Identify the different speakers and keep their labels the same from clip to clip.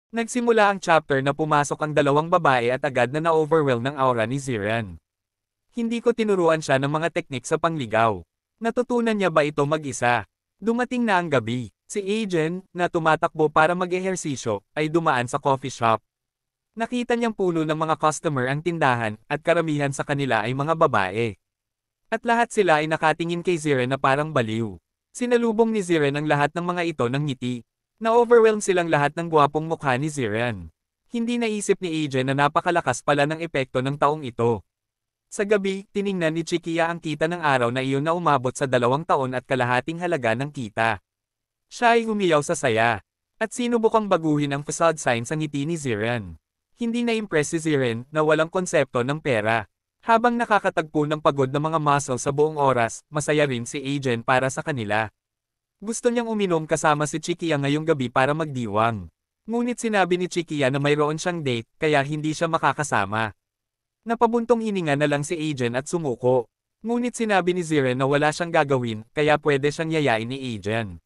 Speaker 1: Nagsimula ang chapter na pumasok ang dalawang babae at agad na na-overwhelm ng aura ni Ziran. Hindi ko tinuruan siya ng mga teknik sa pangligaw. Natutunan niya ba ito mag-isa? Dumating na ang gabi. Si Ajen, na tumatakbo para mag-ehersisyo, ay dumaan sa coffee shop. Nakita niyang puno ng mga customer ang tindahan, at karamihan sa kanila ay mga babae. At lahat sila ay nakatingin kay Ziren na parang baliw. Sinalubong ni Ziren ang lahat ng mga ito ng ngiti. Na-overwhelm silang lahat ng gwapong mukha ni Ziren. Hindi naisip ni Ajen na napakalakas pala ng epekto ng taong ito. Sa gabi, tiningnan ni Chikia ang kita ng araw na iyon na umabot sa 2 taon at kalahating halaga ng kita. Siya ay humiyaw sa saya. At sinubukang baguhin ang facade sign sa ngiti ni Ziren. Hindi na-impress si Ziren na walang konsepto ng pera. Habang nakakatagpo ng pagod na mga muscle sa buong oras, masaya rin si Ajen para sa kanila. Gusto niyang uminom kasama si Chikia ngayong gabi para magdiwang. Ngunit sinabi ni Chikia na mayroon siyang date, kaya hindi siya makakasama. Napabuntong hininga na lang si Ajen at sumuko. Ngunit sinabi ni Ziren na wala siyang gagawin, kaya pwede siyang yayain ni Ajen.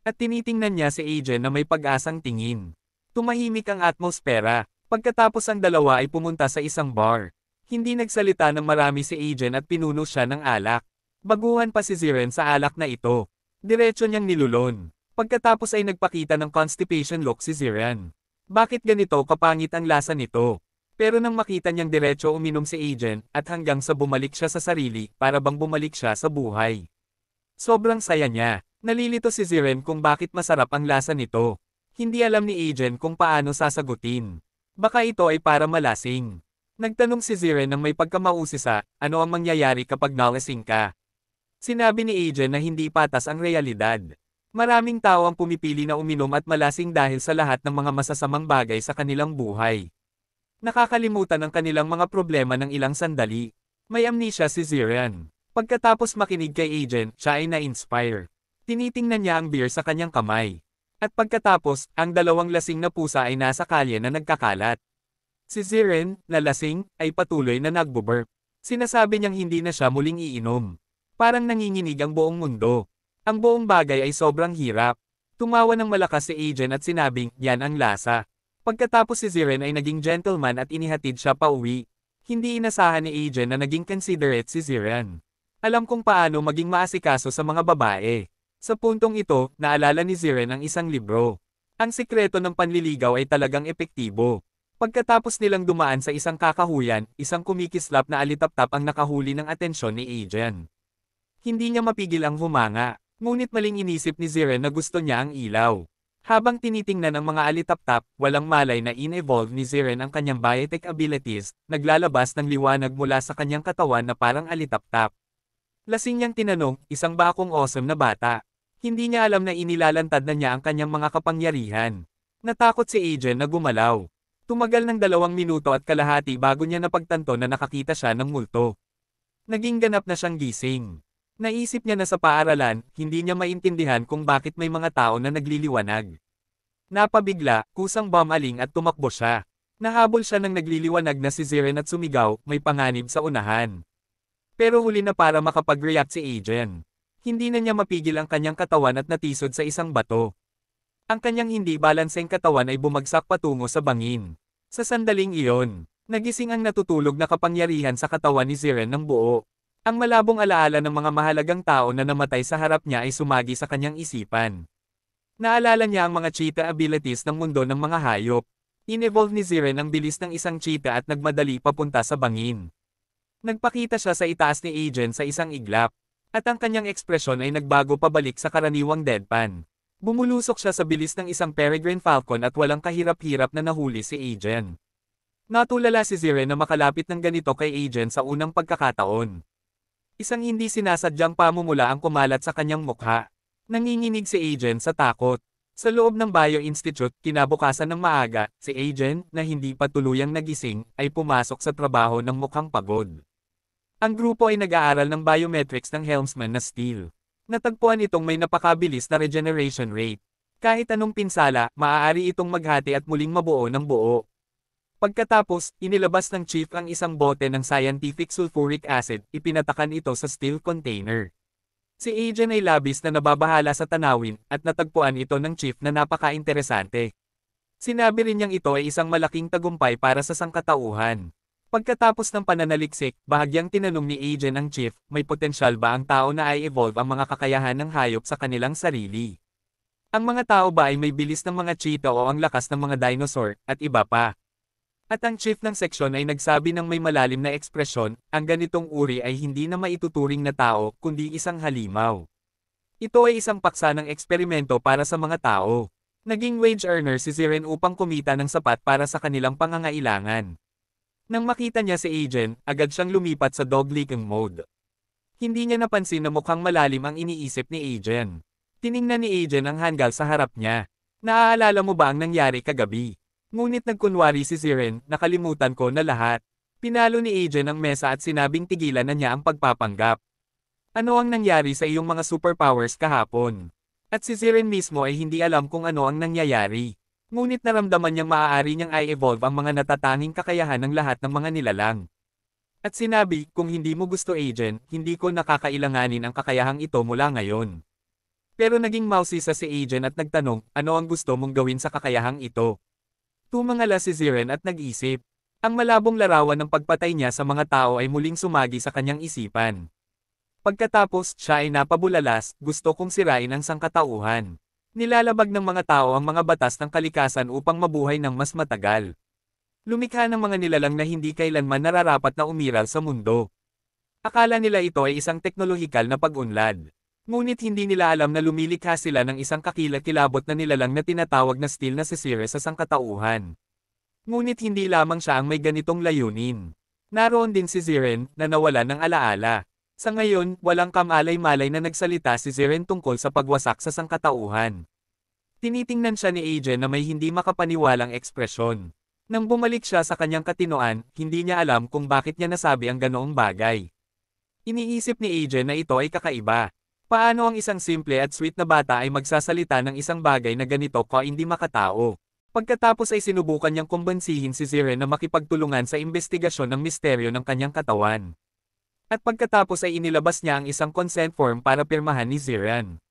Speaker 1: At tinitingnan niya si Ajen na may pag-asang tingin. Tumahimik ang atmosfera. Pagkatapos ang dalawa ay pumunta sa isang bar. Hindi nagsalita ng marami si Ajen at pinuno siya ng alak. Baguhan pa si Ziren sa alak na ito. Diretso niyang nilulon. Pagkatapos ay nagpakita ng constipation look si Ziren. Bakit ganito kapangit ang lasa nito? Pero nang makita niyang diretso uminom si Ajen, at hanggang sa bumalik siya sa sarili, para bang bumalik siya sa buhay. Sobrang saya niya. Nalilito si Ziren kung bakit masarap ang lasa nito. Hindi alam ni Ajen kung paano sasagutin. Baka ito ay para malasing. Nagtanong si Ziren ng may pagkamausisa, ano ang mangyayari kapag nalasing ka? Sinabi ni Ajen na hindi patas ang realidad. Maraming tao ang pumipili na uminom at malasing dahil sa lahat ng mga masasamang bagay sa kanilang buhay. Nakakalimutan ang kanilang mga problema ng ilang sandali. May amnesia si Ziren. Pagkatapos makinig kay Ajen, siya ay na-inspire. Tinitingnan niya ang beer sa kanyang kamay. At pagkatapos, ang dalawang lasing na pusa ay nasa kalye na nagkakalat. Si Ziren, na lasing, ay patuloy na nagbuburp. Sinasabi niyang hindi na siya muling iinom. Parang nanginginig ang buong mundo. Ang buong bagay ay sobrang hirap. Tumawa ng malakas si Ajen at sinabing, yan ang lasa. Pagkatapos si Ziren ay naging gentleman at inihatid siya pa uwi. Hindi inasahan ni Ajen na naging considerate si Ziren. Alam kung paano maging maasikaso sa mga babae. Sa puntong ito, naalala ni Ziren ang isang libro. Ang sikreto ng panliligaw ay talagang epektibo. Pagkatapos nilang dumaan sa isang kakahuyan, isang kumikislap na alitaptap ang nakahuli ng atensyon ni Ajen. Hindi niya mapigil ang humanga, ngunit maling inisip ni Ziren na gusto niya ang ilaw. Habang tinitingnan ang mga alitaptap, walang malay na in-evolve ni Ziren ang kanyang biotech abilities, naglalabas ng liwanag mula sa kanyang katawan na parang alitaptap. Lasing niyang tinanong, isang bakong awesome na bata. Hindi niya alam na inilalantad na niya ang kanyang mga kapangyarihan. Natakot si Ajen na gumalaw. Tumagal ng 2 minuto at kalahati bago niya napagtanto na nakakita siya ng multo. Naging ganap na siyang gising. Naisip niya na sa paaralan, hindi niya maintindihan kung bakit may mga tao na nagliliwanag. Napabigla, kusang bumaling at tumakbo siya. Nahabol siya ng nagliliwanag na si Ziren at sumigaw, may panganib sa unahan. Pero huli na para makapag-react si Ajen. Hindi na niya mapigil ang kanyang katawan at natisod sa isang bato. Ang kanyang hindi balanseng katawan ay bumagsak patungo sa bangin. Sa sandaling iyon, nagising ang natutulog na kapangyarihan sa katawan ni Ziren ng buo. Ang malabong alaala ng mga mahalagang tao na namatay sa harap niya ay sumagi sa kanyang isipan. Naalala niya ang mga cheetah abilities ng mundo ng mga hayop. In-evolve ni Ziren ang bilis ng isang cheetah at nagmadali papunta sa bangin. Nagpakita siya sa itaas ni Ajen sa isang iglap. At ang kanyang ekspresyon ay nagbago pabalik sa karaniwang deadpan. Bumulusok siya sa bilis ng isang peregrine falcon at walang kahirap-hirap na nahuli si Ajen. Natulala si Ziren na makalapit ng ganito kay Ajen sa unang pagkakataon. Isang hindi sinasadyang pamumula ang kumalat sa kanyang mukha. Nanginginig si Ajen sa takot. Sa loob ng Bio Institute, kinabukasan ng maaga, si Ajen, na hindi pa tuluyang nagising, ay pumasok sa trabaho ng mukhang pagod. Ang grupo ay nag-aaral ng biometrics ng Helmsman na Steel. Natagpuan itong may napakabilis na regeneration rate. Kahit anong pinsala, maaari itong maghati at muling mabuo ng buo. Pagkatapos, inilabas ng chief ang isang bote ng scientific sulfuric acid, ipinatakan ito sa steel container. Si Ajen ay labis na nababahala sa tanawin, at natagpuan ito ng chief na napaka-interesante. Sinabi rin niyang ito ay isang malaking tagumpay para sa sangkatauhan. Pagkatapos ng pananaliksik, bahagyang tinanong ni Agent ang Chief, may potensyal ba ang tao na i-evolve ang mga kakayahan ng hayop sa kanilang sarili? Ang mga tao ba ay may bilis ng mga cheetah o ang lakas ng mga dinosaur, at iba pa? At ang chief ng seksyon ay nagsabi ng may malalim na ekspresyon, ang ganitong uri ay hindi na maituturing na tao, kundi isang halimaw. Ito ay isang paksa ng eksperimento para sa mga tao. Naging wage earner si Ziren upang kumita ng sapat para sa kanilang pangangailangan. Nang makita niya si Agent, agad siyang lumipat sa dog-licking mode. Hindi niya napansin na mukhang malalim ang iniisip ni Agent. Tiningnan ni Agent ang hanggal sa harap niya. Naaalala mo ba ang nangyari kagabi? Ngunit nagkunwari si Ziren, nakalimutan ko na lahat. Pinalo ni Agent ang mesa at sinabing tigilan na niya ang pagpapanggap. Ano ang nangyari sa iyong mga superpowers kahapon? At si Ziren mismo ay hindi alam kung ano ang nangyayari. Ngunit naramdaman niyang maaari niyang i-evolve ang mga natatanging kakayahan ng lahat ng mga nilalang. At sinabi, kung hindi mo gusto Agent, hindi ko nakakailanganin ang kakayahang ito mula ngayon. Pero naging mausisa si Agent at nagtanong, ano ang gusto mong gawin sa kakayahang ito? Tumangala si Ziren at nag-isip. Ang malabong larawan ng pagpatay niya sa mga tao ay muling sumagi sa kanyang isipan. Pagkatapos, siya ay napabulalas, gusto kong sirain ang sangkatauhan. Nilalabag ng mga tao ang mga batas ng kalikasan upang mabuhay ng mas matagal. Lumikha ng mga nilalang na hindi kailanman nararapat na umiral sa mundo. Akala nila ito ay isang teknolohikal na pag-unlad. Ngunit hindi nila alam na lumilikha sila ng isang kakilakilabot na nilalang na tinatawag na steel na si Ceres sa sangkatauhan. Ngunit hindi lamang siya ang may ganitong layunin. Naroon din si Ziren, na nawala ng alaala. Sa ngayon, walang kamalay-malay na nagsalita si Ziren tungkol sa pagwasak sa sangkatauhan. Tinitingnan siya ni Agent na may hindi makapaniwalang ekspresyon. Nang bumalik siya sa kanyang katinoan, hindi niya alam kung bakit niya nasabi ang ganoong bagay. Iniisip ni Agent na ito ay kakaiba. Paano ang isang simple at sweet na bata ay magsasalita ng isang bagay na ganito ko hindi makatao? Pagkatapos ay sinubukan niyang kumbansihin si Ziren na makipagtulungan sa investigasyon ng misteryo ng kanyang katawan. At pagkatapos ay inilabas niya ang isang consent form para pirmahan ni Ziren.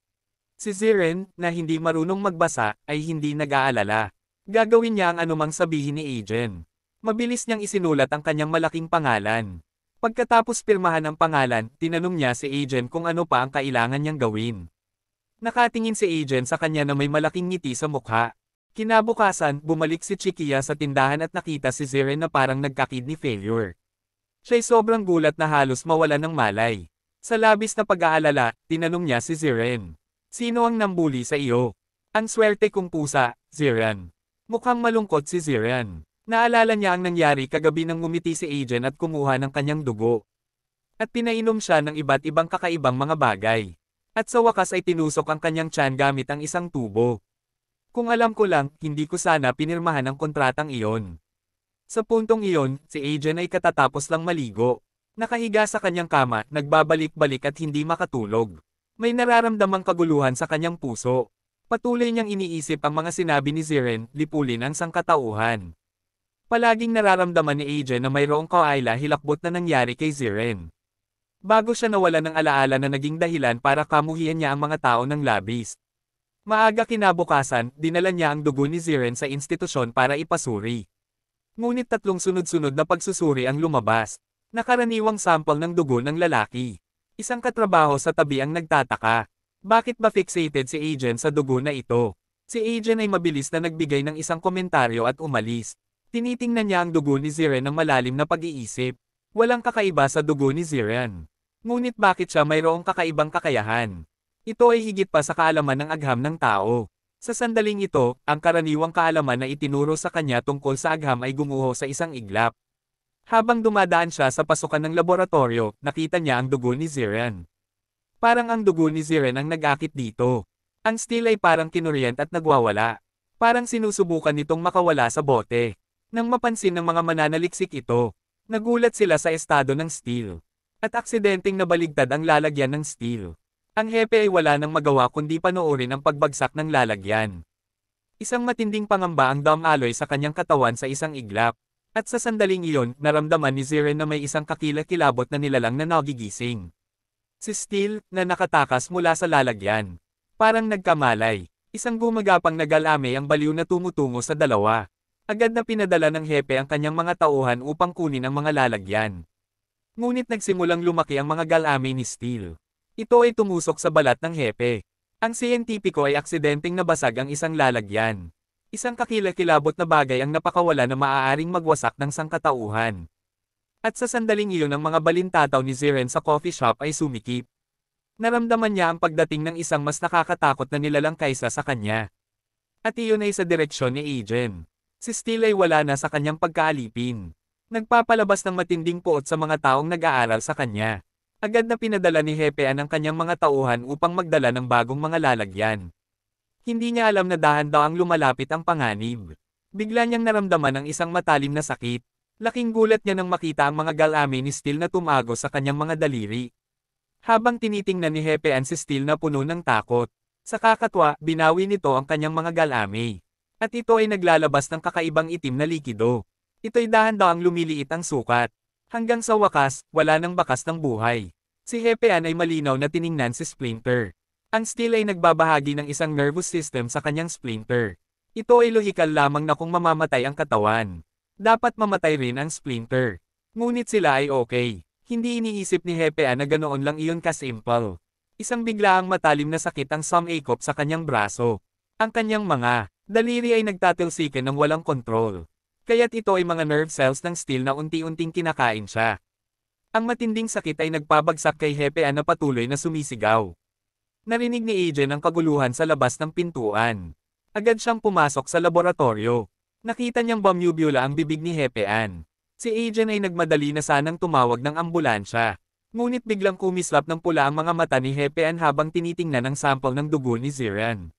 Speaker 1: Si Ziren, na hindi marunong magbasa, ay hindi nag-aalala. Gagawin niya ang anumang sabihin ni Agent. Mabilis niyang isinulat ang kanyang malaking pangalan. Pagkatapos pirmahan ang pangalan, tinanong niya si Agent kung ano pa ang kailangan niyang gawin. Nakatingin si Agent sa kanya na may malaking ngiti sa mukha. Kinabukasan, bumalik si Chikia sa tindahan at nakita si Ziren na parang nagka-kidney failure. Siya'y sobrang gulat na halos mawala ng malay. Sa labis na pag-aalala, tinanong niya si Ziren. Sino ang nambuli sa iyo? Ang swerte kong pusa, Ziren. Mukhang malungkot si Ziren. Naalala niya ang nangyari kagabi nang ngumiti si Agent at kumuha ng kanyang dugo. At pinainom siya ng iba't ibang kakaibang mga bagay. At sa wakas ay tinusok ang kanyang tiyan gamit ang isang tubo. Kung alam ko lang, hindi ko sana pinirmahan ang kontratang iyon. Sa puntong iyon, si Agent ay katatapos lang maligo. Nakahiga sa kanyang kama, nagbabalik-balik at hindi makatulog. May nararamdamang kaguluhan sa kanyang puso. Patuloy niyang iniisip ang mga sinabi ni Ziren, lipulin ang sangkatauhan. Palaging nararamdaman ni Agent na mayroong kawaila hilakbot na nangyari kay Ziren. Bago siya nawala ng alaala na naging dahilan para kamuhian niya ang mga tao ng labis. Maaga kinabukasan, dinala niya ang dugo ni Ziren sa institusyon para ipasuri. Ngunit 3 sunod-sunod na pagsusuri ang lumabas. Nakaraniwang sample ng dugo ng lalaki. Isang katrabaho sa tabi ang nagtataka. Bakit ba fixated si Agent sa dugo na ito? Si Agent ay mabilis na nagbigay ng isang komentaryo at umalis. Tinitingnan niya ang dugo ni Ziren ng malalim na pag-iisip. Walang kakaiba sa dugo ni Ziren. Ngunit bakit siya mayroong kakaibang kakayahan? Ito ay higit pa sa kaalaman ng agham ng tao. Sa sandaling ito, ang karaniwang kaalaman na itinuro sa kanya tungkol sa agham ay gumuho sa isang iglap. Habang dumadaan siya sa pasukan ng laboratorio, nakita niya ang dugo ni Ziren. Parang ang dugo ni Ziren ang nag-akit dito. Ang steel ay parang kinuryent at nagwawala. Parang sinusubukan nitong makawala sa bote. Nang mapansin ng mga mananaliksik ito, nagulat sila sa estado ng steel. At aksidenteng nabaligtad ang lalagyan ng steel. Ang hepe ay wala nang magawa kundi panoorin ang pagbagsak ng lalagyan. Isang matinding pangamba ang dam-alloy sa kanyang katawan sa isang iglap. At sa sandaling iyon, naramdaman ni Ziren na may isang kakilakilabot na nilalang na nagigising. Si Steel, na nakatakas mula sa lalagyan. Parang nagkamalay. Isang gumagapang na galame ang baliw na tumutungo sa dalawa. Agad na pinadala ng hepe ang kanyang mga tauhan upang kunin ang mga lalagyan. Ngunit nagsimulang lumaki ang mga galame ni Steel. Ito ay tumusok sa balat ng hepe. Ang siyentipiko ay aksidenteng nabasag ang isang lalagyan. Isang kakilakilabot na bagay ang napakawala na maaaring magwasak ng sangkatauhan. At sa sandaling iyon ang mga balintataw ni Ziren sa coffee shop ay sumikip. Naramdaman niya ang pagdating ng isang mas nakakatakot na nilalang kaysa sa kanya. At iyon ay sa direksyon ni Agen. Si Steel ay wala na sa kanyang pagkaalipin. Nagpapalabas ng matinding puot sa mga taong nag-aaral sa kanya. Agad na pinadala ni Hepean ang kanyang mga tauhan upang magdala ng bagong mga lalagyan. Hindi niya alam na dahan daw ang lumalapit ang panganib. Bigla niyang naramdaman ang isang matalim na sakit. Laking gulat niya nang makita ang mga galame ni Steel na tumago sa kanyang mga daliri. Habang tinitingnan ni Hepean si Steel na puno ng takot. Sa kakatwa, binawi nito ang kanyang mga galame. At ito ay naglalabas ng kakaibang itim na likido. Ito'y dahan-dahang lumiliit ang sukat. Hanggang sa wakas, wala nang bakas ng buhay. Si Hepean ay malinaw na tiningnan si Splinter. Ang Steel ay nagbabahagi ng isang nervous system sa kanyang Splinter. Ito ay lohikal lamang na kung mamamatay ang katawan. Dapat mamatay rin ang Splinter. Ngunit sila ay okay. Hindi iniisip ni Hepean na ganoon lang iyon kasimple. Isang biglaang matalim na sakit ang sumakop sa kanyang braso. Ang kanyang mga daliri ay nagtatalsikan ng walang kontrol. Kaya't ito ay mga nerve cells ng Steel na unti-unting kinakain siya. Ang matinding sakit ay nagpabagsak kay Hepean na patuloy na sumisigaw. Narinig ni Agen ang kaguluhan sa labas ng pintuan. Agad siyang pumasok sa laboratorio. Nakita niyang bumubula ang bibig ni Hepean. Si Agen ay nagmadali na sanang tumawag ng ambulansya. Ngunit biglang kumislap ng pula ang mga mata ni Hepean habang tinitingnan ang sample ng dugo ni Ziren.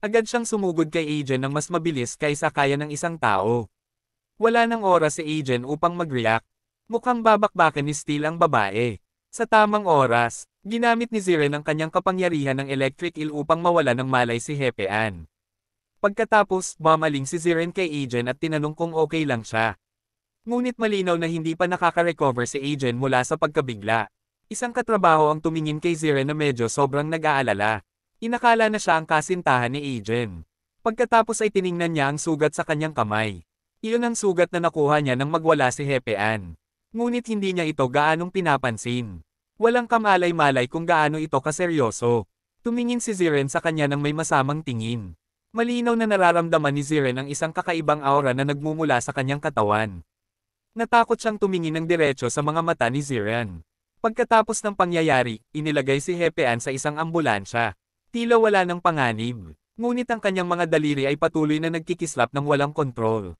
Speaker 1: Agad siyang sumugod kay Agen ng mas mabilis kaysa kaya ng isang tao. Wala nang oras si Agen upang mag-react. Mukhang babakbakan ni Steel ang babae. Sa tamang oras, ginamit ni Ziren ang kanyang kapangyarihan ng electric eel upang mawala ng malay si Hepean. Pagkatapos, bumaling si Ziren kay Agen at tinanong kung okay lang siya. Ngunit malinaw na hindi pa nakaka-recover si Agen mula sa pagkabigla. Isang katrabaho ang tumingin kay Ziren na medyo sobrang nag-aalala. Inakala na siya ang kasintahan ni Agen. Pagkatapos ay tiningnan niya ang sugat sa kanyang kamay. Iyon ang sugat na nakuha niya nang magwala si Hepean. Ngunit hindi niya ito gaanong pinapansin. Walang kamalay-malay kung gaano ito kaseryoso. Tumingin si Ziren sa kanya nang may masamang tingin. Malinaw na nararamdaman ni Ziren ang isang kakaibang aura na nagmumula sa kanyang katawan. Natakot siyang tumingin ng diretso sa mga mata ni Ziren. Pagkatapos ng pangyayari, inilagay si Hepean sa isang ambulansya. Tila wala ng panganib. Ngunit ang kanyang mga daliri ay patuloy na nagkikislap ng walang kontrol.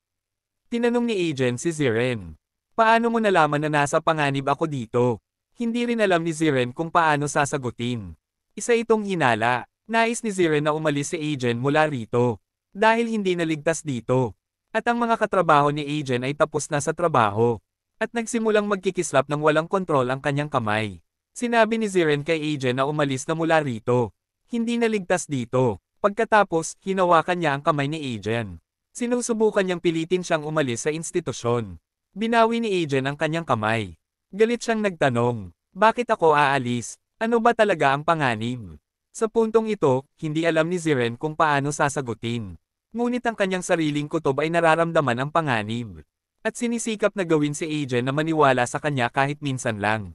Speaker 1: Tinanong ni Agen si Ziren. Paano mo nalaman na nasa panganib ako dito? Hindi rin alam ni Ziren kung paano sasagutin. Isa itong hinala. Nais ni Ziren na umalis si Agen mula rito. Dahil hindi naligtas dito. At ang mga katrabaho ni Agen ay tapos na sa trabaho. At nagsimulang magkikislap ng walang kontrol ang kanyang kamay. Sinabi ni Ziren kay Agen na umalis na mula rito. Hindi naligtas dito. Pagkatapos, hinawakan niya ang kamay ni Agen. Sinusubukan niyang pilitin siyang umalis sa institusyon. Binawi ni Agen ang kanyang kamay. Galit siyang nagtanong, bakit ako aalis? Ano ba talaga ang panganib? Sa puntong ito, hindi alam ni Ziren kung paano sasagutin. Ngunit ang kanyang sariling kutob ay nararamdaman ang panganib. At sinisikap na gawin si Agen na maniwala sa kanya kahit minsan lang.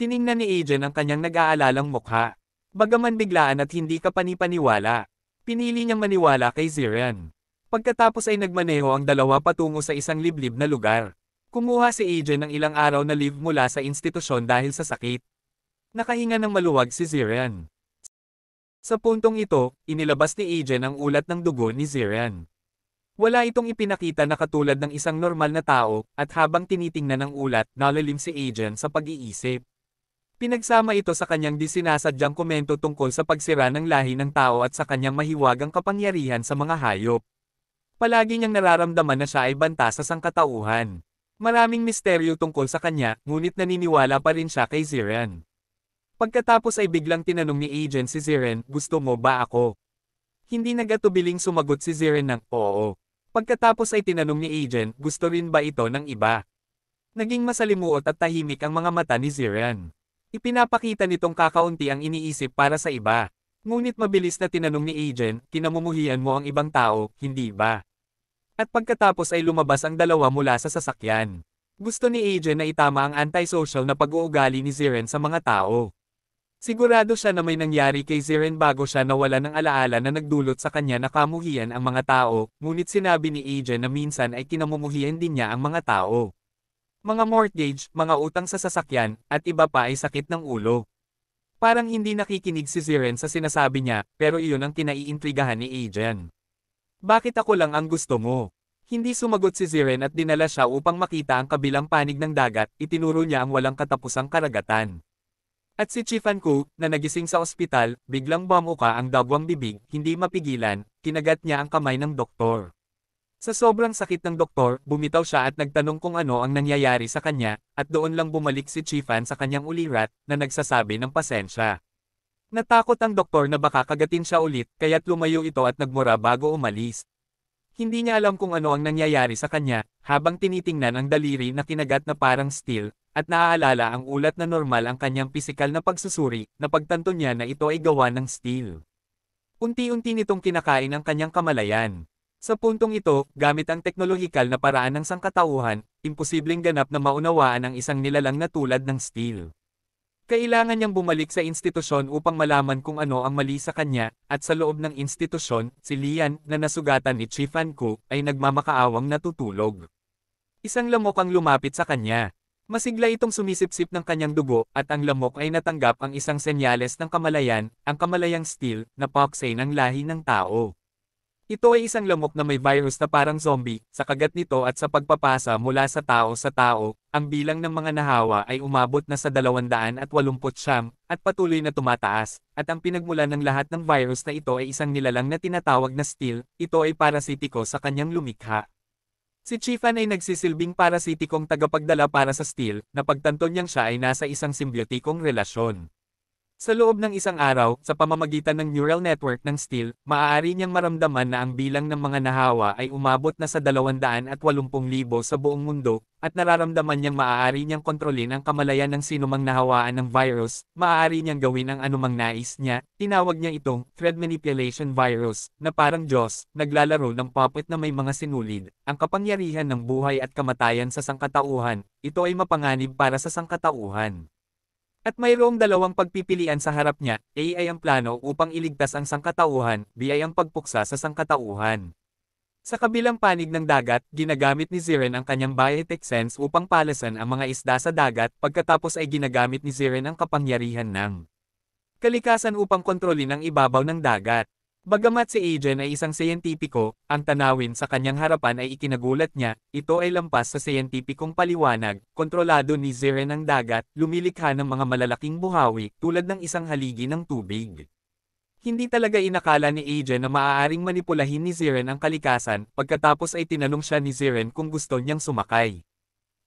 Speaker 1: Tiningnan ni Agen ang kanyang nag-aalalang mukha. Bagaman biglaan at hindi ka panipaniwala. Pinili niyang maniwala kay Ziren. Pagkatapos ay nagmaneho ang dalawa patungo sa isang liblib na lugar. Kumuha si Agen ng ilang araw na leave mula sa institusyon dahil sa sakit. Nakahinga ng maluwag si Ziren. Sa puntong ito, inilabas ni Agen ang ulat ng dugo ni Ziren. Wala itong ipinakita na katulad ng isang normal na tao, at habang tinitingnan ang ulat, nalalim si Agen sa pag-iisip. Pinagsama ito sa kanyang disinasadyang komento tungkol sa pagsira ng lahi ng tao at sa kanyang mahiwagang kapangyarihan sa mga hayop. Palagi niyang nararamdaman na siya ay banta sa sangkatauhan. Maraming misteryo tungkol sa kanya, ngunit naniniwala pa rin siya kay Ziren. Pagkatapos ay biglang tinanong ni Agen si Ziren, gusto mo ba ako? Hindi nag-atubiling sumagot si Ziren ng, oo. Pagkatapos ay tinanong ni Agen, gusto rin ba ito ng iba? Naging masalimuot at tahimik ang mga mata ni Ziren. Ipinapakita nitong kakaunti ang iniisip para sa iba. Ngunit mabilis na tinanong ni Agent, kinamumuhian mo ang ibang tao, hindi ba? At pagkatapos ay lumabas ang dalawa mula sa sasakyan. Gusto ni Agent na itama ang antisocial na pag-uugali ni Ziren sa mga tao. Sigurado siya na may nangyari kay Ziren bago siya nawala ng alaala na nagdulot sa kanya na kamuhian ang mga tao, ngunit sinabi ni Agent na minsan ay kinamumuhian din niya ang mga tao. Mga mortgage, mga utang sa sasakyan, at iba pa ay sakit ng ulo. Parang hindi nakikinig si Ziren sa sinasabi niya, pero iyon ang kinaiintrigahan ni Agent. Bakit ako lang ang gusto mo? Hindi sumagot si Ziren at dinala siya upang makita ang kabilang panig ng dagat, itinuro niya ang walang katapusang karagatan. At si Chifanku, na nagising sa ospital, biglang bumuka ang dagwang bibig, hindi mapigilan, kinagat niya ang kamay ng doktor. Sa sobrang sakit ng doktor, bumitaw siya at nagtanong kung ano ang nangyayari sa kanya, at doon lang bumalik si Chifan sa kanyang ulirat, na nagsasabi ng pasensya. Natakot ang doktor na baka kagatin siya ulit, kaya't lumayo ito at nagmura bago umalis. Hindi niya alam kung ano ang nangyayari sa kanya, habang tinitingnan ang daliri na kinagat na parang steel, at naaalala ang ulat na normal ang kanyang pisikal na pagsusuri, napagtanto niya na ito ay gawa ng steel. Unti-unti nitong kinakain ang kanyang kamalayan. Sa puntong ito, gamit ang teknolohikal na paraan ng sangkatauhan, imposibleng ganap na maunawaan ang isang nilalang na tulad ng steel. Kailangan niyang bumalik sa institusyon upang malaman kung ano ang mali sa kanya, at sa loob ng institusyon, si Lian, na nasugatan ni Chifanku, ay nagmamakaawang natutulog. Isang lamok ang lumapit sa kanya. Masigla itong sumisipsip ng kanyang dugo, at ang lamok ay natanggap ang isang senyales ng kamalayan, ang kamalayang steel, na poxay ng lahi ng tao. Ito ay isang lamok na may virus na parang zombie, sa kagat nito at sa pagpapasa mula sa tao, ang bilang ng mga nahawa ay umabot na sa 289 at patuloy na tumataas, at ang pinagmulan ng lahat ng virus na ito ay isang nilalang na tinatawag na steel, ito ay parasitiko sa kanyang lumikha. Si Chifan ay nagsisilbing parasitikong tagapagdala para sa steel, na pagtanto niyang siya ay nasa isang simbiotikong relasyon. Sa loob ng isang araw, sa pamamagitan ng neural network ng steel, maaari niyang maramdaman na ang bilang ng mga nahawa ay umabot na sa 280,000 sa buong mundo, at nararamdaman niyang maaari niyang kontrolin ang kamalayan ng sinumang nahawaan ng virus, maaari niyang gawin ang anumang nais niya, tinawag niya itong thread manipulation virus, na parang Diyos, naglalaro ng puppet na may mga sinulid, ang kapangyarihan ng buhay at kamatayan sa sangkatauhan, ito ay mapanganib para sa sangkatauhan. At mayroong dalawang pagpipilian sa harap niya, A ay ang plano upang iligtas ang sangkatauhan, B ay ang pagpuksa sa sangkatauhan. Sa kabilang panig ng dagat, ginagamit ni Ziren ang kanyang biotech sense upang palasan ang mga isda sa dagat, pagkatapos ay ginagamit ni Ziren ang kapangyarihan ng kalikasan upang kontrolin ang ibabaw ng dagat. Bagamat si Agent ay isang siyentipiko, ang tanawin sa kanyang harapan ay ikinagulat niya, ito ay lampas sa siyentipikong paliwanag, kontrolado ni Ziren ang dagat, lumilikha ng mga malalaking buhawi, tulad ng isang haligi ng tubig. Hindi talaga inakala ni Agent na maaaring manipulahin ni Ziren ang kalikasan, pagkatapos ay tinanong siya ni Ziren kung gusto niyang sumakay.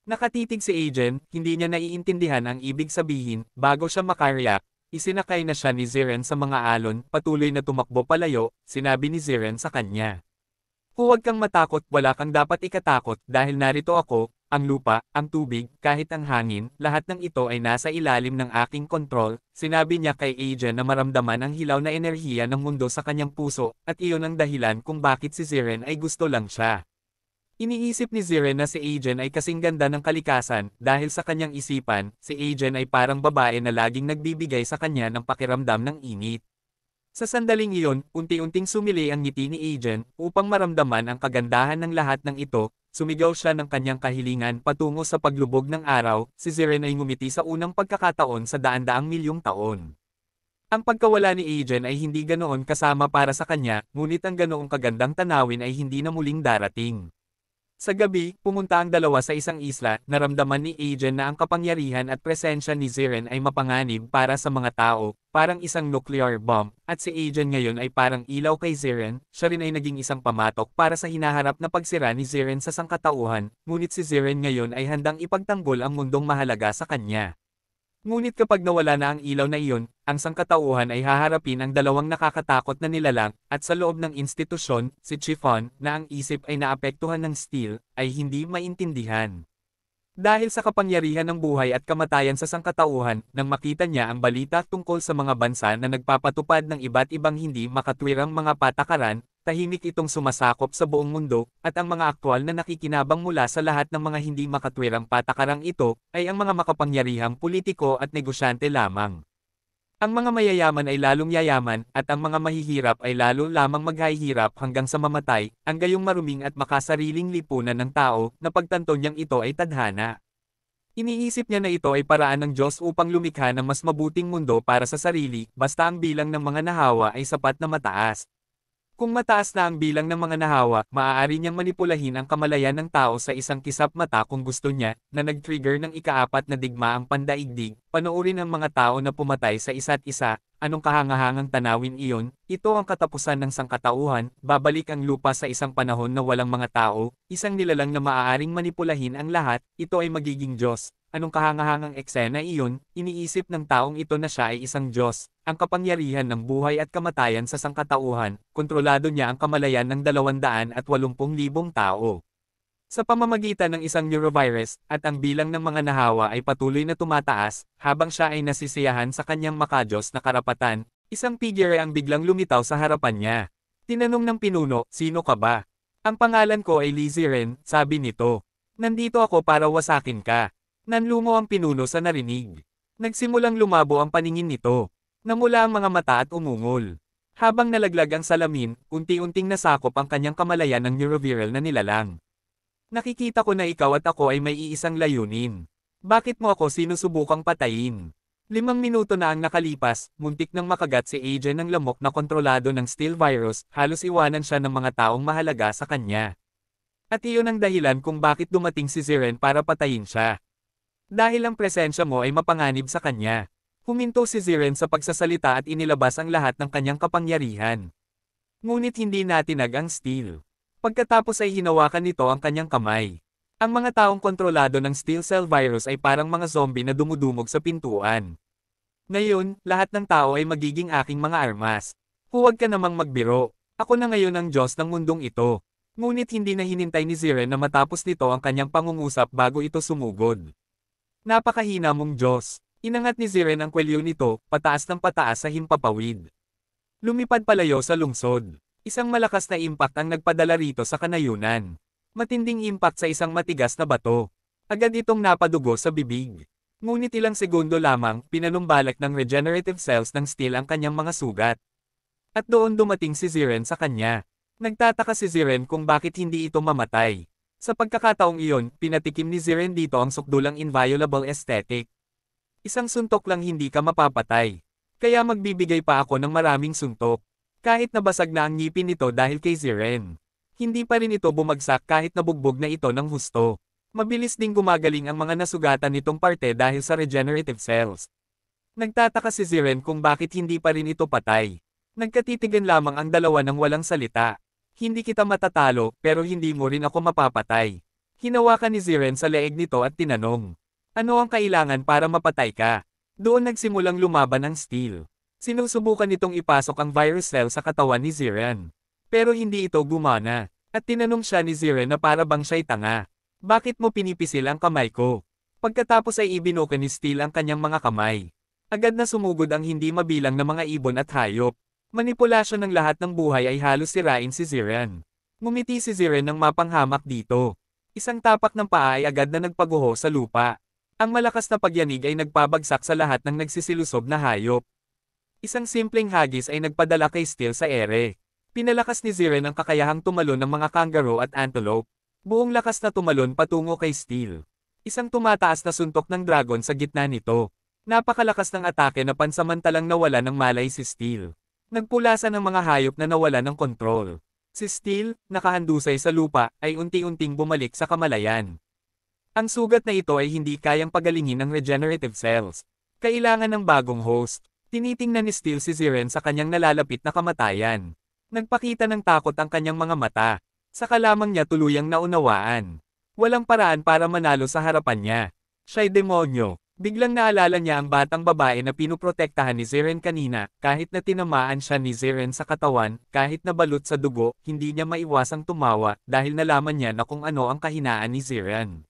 Speaker 1: Nakatitig si Agent, hindi niya naiintindihan ang ibig sabihin, bago siya makareact. Isinakay na siya ni Ziren sa mga alon, patuloy na tumakbo palayo, sinabi ni Ziren sa kanya. Huwag kang matakot, wala kang dapat ikatakot, dahil narito ako, ang lupa, ang tubig, kahit ang hangin, lahat ng ito ay nasa ilalim ng aking kontrol, sinabi niya kay Agent na maramdaman ang hilaw na enerhiya ng mundo sa kanyang puso, at iyon ang dahilan kung bakit si Ziren ay gusto lang siya. Iniisip ni Ziren na si Agent ay kasing ganda ng kalikasan, dahil sa kanyang isipan, si Agent ay parang babae na laging nagbibigay sa kanya ng pakiramdam ng init. Sa sandaling iyon, unti-unting sumili ang ngiti ni Agent, upang maramdaman ang kagandahan ng lahat ng ito, sumigaw siya ng kanyang kahilingan patungo sa paglubog ng araw, si Ziren ay ngumiti sa unang pagkakataon sa daan-daang milyong taon. Ang pagkawala ni Agent ay hindi ganoon kasama para sa kanya, ngunit ang ganoong kagandang tanawin ay hindi na muling darating. Sa gabi, pumunta ang dalawa sa isang isla, naramdaman ni Agent na ang kapangyarihan at presensya ni Ziren ay mapanganib para sa mga tao, parang isang nuclear bomb, at si Agent ngayon ay parang ilaw kay Ziren, siya rin ay naging isang pamatok para sa hinaharap na pagsira ni Ziren sa sangkatauhan, ngunit si Ziren ngayon ay handang ipagtanggol ang mundong mahalaga sa kanya. Ngunit kapag nawala na ang ilaw na iyon, ang sangkatauhan ay haharapin ang dalawang nakakatakot na nilalang, at sa loob ng institusyon, si Chiffon, na ang isip ay naapektuhan ng steel, ay hindi maintindihan. Dahil sa kapangyarihan ng buhay at kamatayan sa sangkatauhan, nang makita niya ang balita tungkol sa mga bansa na nagpapatupad ng iba't ibang hindi makatwirang mga patakaran, tahimik itong sumasakop sa buong mundo, at ang mga aktwal na nakikinabang mula sa lahat ng mga hindi makatwirang patakarang ito, ay ang mga makapangyarihang politiko at negosyante lamang. Ang mga mayayaman ay lalong yayaman, at ang mga mahihirap ay lalo lamang maghahirap hanggang sa mamatay, ang gayong maruming at makasariling lipunan ng tao, na pagtanto niyang ito ay tadhana. Iniisip niya na ito ay paraan ng Diyos upang lumikha ng mas mabuting mundo para sa sarili, basta ang bilang ng mga nahawa ay sapat na mataas. Kung mataas na ang bilang ng mga nahawa, maaari niyang manipulahin ang kamalayan ng tao sa isang kisap mata kung gusto niya, na nag-trigger ng ikaapat na digmaang pandaigdig, panoorin ang mga tao na pumatay sa isa't isa, anong kahangahangang tanawin iyon, ito ang katapusan ng sangkatauhan, babalik ang lupa sa isang panahon na walang mga tao, isang nilalang na maaaring manipulahin ang lahat, ito ay magiging Diyos. Anong kahangahangang eksena iyon, iniisip ng taong ito na siya ay isang Diyos, ang kapangyarihan ng buhay at kamatayan sa sangkatauhan, kontrolado niya ang kamalayan ng 280,000 tao. Sa pamamagitan ng isang neurovirus, at ang bilang ng mga nahawa ay patuloy na tumataas, habang siya ay nasisiyahan sa kanyang makadiyos na karapatan, isang figure ang biglang lumitaw sa harapan niya. Tinanong ng pinuno, sino ka ba? Ang pangalan ko ay Lee Ziren, sabi nito. Nandito ako para wasakin ka. Nanlumo ang pinuno sa narinig. Nagsimulang lumabo ang paningin nito. Namula ang mga mata at umungol. Habang nalaglag ang salamin, unti-unting nasakop ang kanyang kamalayan ng neuroviral na nilalang. Nakikita ko na ikaw at ako ay may iisang layunin. Bakit mo ako sinusubukang patayin? 5 minuto na ang nakalipas, muntik nang makagat si AJ ng lamok na kontrolado ng Steel Virus, halos iwanan siya ng mga taong mahalaga sa kanya. At iyon ang dahilan kung bakit dumating si Ziren para patayin siya. Dahil ang presensya mo ay mapanganib sa kanya. Huminto si Ziren sa pagsasalita at inilabas ang lahat ng kanyang kapangyarihan. Ngunit hindi natinag ang Steel. Pagkatapos ay hinawakan nito ang kanyang kamay. Ang mga taong kontrolado ng Steel Cell Virus ay parang mga zombie na dumudumog sa pintuan. Ngayon, lahat ng tao ay magiging aking mga armas. Huwag ka namang magbiro. Ako na ngayon ang Diyos ng mundong ito. Ngunit hindi na hinintay ni Ziren na matapos nito ang kanyang pangungusap bago ito sumugod. Napakahina mong Diyos. Inangat ni Ziren ang kwelyo nito, pataas ng pataas sa himpapawid. Lumipad palayo sa lungsod. Isang malakas na impact ang nagpadala rito sa kanayunan. Matinding impact sa isang matigas na bato. Agad itong napadugo sa bibig. Ngunit ilang segundo lamang, pinanumbalak ng regenerative cells ng Steel ang kanyang mga sugat. At doon dumating si Ziren sa kanya. Nagtataka si Ziren kung bakit hindi ito mamatay. Sa pagkakataong iyon, pinatikim ni Ziren dito ang sukdulang inviolable aesthetic. Isang suntok lang hindi ka mapapatay. Kaya magbibigay pa ako ng maraming suntok. Kahit nabasag na ang ngipin nito dahil kay Ziren. Hindi pa rin ito bumagsak kahit nabugbog na ito ng husto. Mabilis ding gumagaling ang mga nasugatan nitong parte dahil sa regenerative cells. Nagtataka si Ziren kung bakit hindi pa rin ito patay. Nagkatitigan lamang ang dalawa ng walang salita. Hindi kita matatalo, pero hindi mo rin ako mapapatay. Hinawakan ni Ziren sa leeg nito at tinanong. Ano ang kailangan para mapatay ka? Doon nagsimulang lumaban ang Steel. Sinusubukan nitong ipasok ang virus cell sa katawan ni Ziren. Pero hindi ito gumana. At tinanong siya ni Ziren na para bang siya'y tanga. Bakit mo pinipisil ang kamay ko? Pagkatapos ay ibinuka ni Steel ang kanyang mga kamay. Agad na sumugod ang hindi mabilang na mga ibon at hayop. Manipulasyon ng lahat ng buhay ay halos sirain si Ziren. Ngumiti si Ziren ng mapanghamak dito. Isang tapak ng paa ay agad na nagpaguho sa lupa. Ang malakas na pagyanig ay nagpabagsak sa lahat ng nagsisilusob na hayop. Isang simpleng hagis ay nagpadala kay Steel sa ere. Pinalakas ni Ziren ang kakayahang tumalon ng mga kangaroo at antelope. Buong lakas na tumalon patungo kay Steel. Isang tumataas na suntok ng dragon sa gitna nito. Napakalakas ng atake na pansamantalang nawala ng malay si Steel. Nagpulasan ng mga hayop na nawala ng kontrol. Si Steel, nakahandusay sa lupa, ay unti-unting bumalik sa kamalayan. Ang sugat na ito ay hindi kayang pagalingin ng regenerative cells. Kailangan ng bagong host. Tinitingnan ni Steel si Ziren sa kanyang nalalapit na kamatayan. Nagpakita ng takot ang kanyang mga mata. Saka lamang niya tuluyang naunawaan. Walang paraan para manalo sa harapan niya. Siya'y demonyo. Biglang naalala niya ang batang babae na pinuprotektahan ni Ziren kanina, kahit na tinamaan siya ni Ziren sa katawan, kahit na balot sa dugo, hindi niya maiwasang tumawa dahil nalaman niya na kung ano ang kahinaan ni Ziren.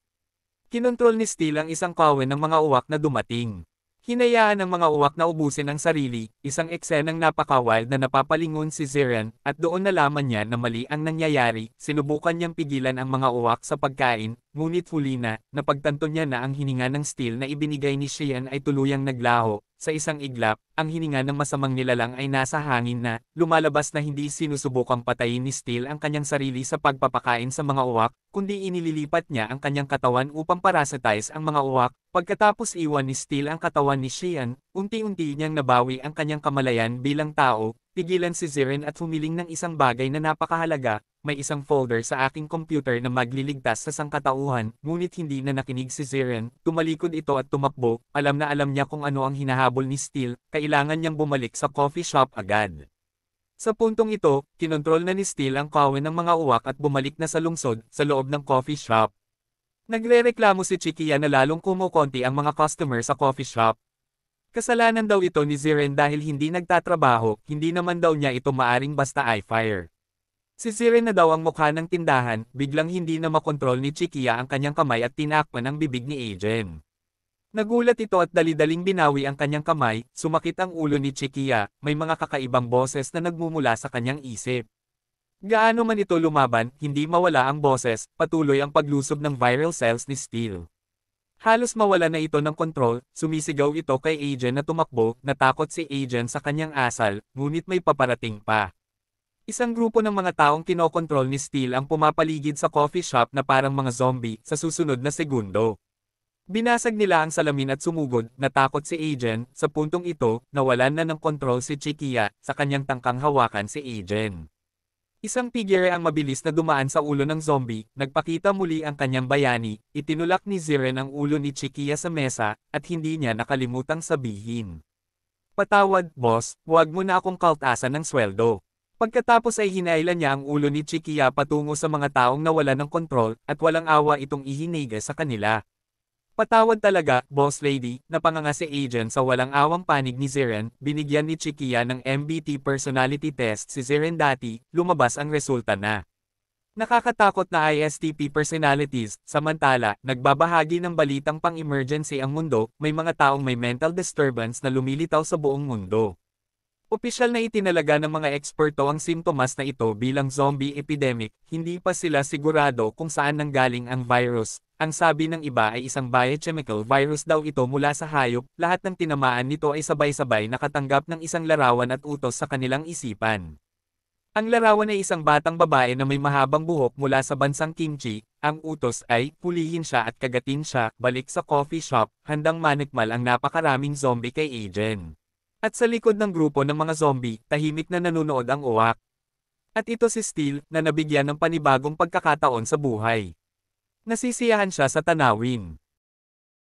Speaker 1: Kinontrol ni Steel ang isang kawen ng mga uwak na dumating. Hinayaan ng mga uwak na ubusin ang sarili, isang eksenang napaka-wild na napapalingon si Ziran, at doon nalaman niya na mali ang nangyayari, sinubukan niyang pigilan ang mga uwak sa pagkain, ngunit huli na, napagtanto niya na ang hininga ng Steel na ibinigay ni Xian ay tuluyang naglaho, sa isang iglap, ang hininga ng masamang nilalang ay nasa hangin na, lumalabas na hindi sinusubukang patayin ni Steel ang kanyang sarili sa pagpapakain sa mga uwak, kundi inililipat niya ang kanyang katawan upang parasitize ang mga uwak. Pagkatapos iwan ni Steel ang katawan ni Xian, unti-unti niyang nabawi ang kanyang kamalayan bilang tao, pigilan si Zirin at humiling ng isang bagay na napakahalaga, may isang folder sa aking computer na magliligtas sa sangkatauhan, ngunit hindi na nakinig si Zirin, tumalikod ito at tumakbo, alam na alam niya kung ano ang hinahabol ni Steel, kailangan niyang bumalik sa coffee shop agad. Sa puntong ito, kinontrol na ni Steel ang kawen ng mga uwak at bumalik na sa lungsod, sa loob ng coffee shop. Nagrereklamo si Chikia na lalong kumukonti ang mga customer sa coffee shop. Kasalanan daw ito ni Ziren dahil hindi nagtatrabaho, hindi naman daw niya ito maaring basta i-fire. Si Ziren na daw ang mukha ng tindahan, biglang hindi na makontrol ni Chikia ang kanyang kamay at tinakpan ang bibig ni Agen. Nagulat ito at dali-daling binawi ang kanyang kamay, sumakit ang ulo ni Chikia, may mga kakaibang boses na nagmumula sa kanyang isip. Gaano man ito lumaban, hindi mawala ang boses, patuloy ang paglusob ng viral cells ni Steel. Halos mawala na ito ng kontrol, sumisigaw ito kay Agen na tumakbo, natakot si Agen sa kanyang asal, ngunit may paparating pa. Isang grupo ng mga taong kinokontrol ni Steel ang pumapaligid sa coffee shop na parang mga zombie sa susunod na segundo. Binasag nila ang salamin at sumugod, natakot si Agen, sa puntong ito, nawalan na ng kontrol si Chikia, sa kanyang tangkang hawakan si Agen. Isang figure ang mabilis na dumaan sa ulo ng zombie, nagpakita muli ang kanyang bayani, itinulak ni Ziren ang ulo ni Chikia sa mesa, at hindi niya nakalimutang sabihin. Patawad, boss, huwag mo na akong kaltasan ng sweldo. Pagkatapos ay hinailan niya ang ulo ni Chikia patungo sa mga taong nawala ng kontrol, at walang awa itong ihiniga sa kanila. Patawad talaga, boss lady, napanganga si Agen sa walang awang panig ni Ziren, binigyan ni Chikia ng MBT personality test si Ziren dati, lumabas ang resulta na. Nakakatakot na ISTP personalities, samantala, nagbabahagi ng balitang pang-emergency ang mundo, may mga taong may mental disturbance na lumilitaw sa buong mundo. Opisyal na itinalaga ng mga eksperto ang simptomas na ito bilang zombie epidemic, hindi pa sila sigurado kung saan nanggaling ang virus. Ang sabi ng iba ay isang biochemical virus daw ito mula sa hayop, lahat ng tinamaan nito ay sabay-sabay nakatanggap ng isang larawan at utos sa kanilang isipan. Ang larawan ay isang batang babae na may mahabang buhok mula sa bansang Kimchi, ang utos ay, pulihin siya at kagatin siya, balik sa coffee shop, handang manikmal ang napakaraming zombie kay Agen. At sa likod ng grupo ng mga zombie, tahimik na nanunood ang uwak. At ito si Steel, na nabigyan ng panibagong pagkakataon sa buhay. Nasisiyahan siya sa tanawin.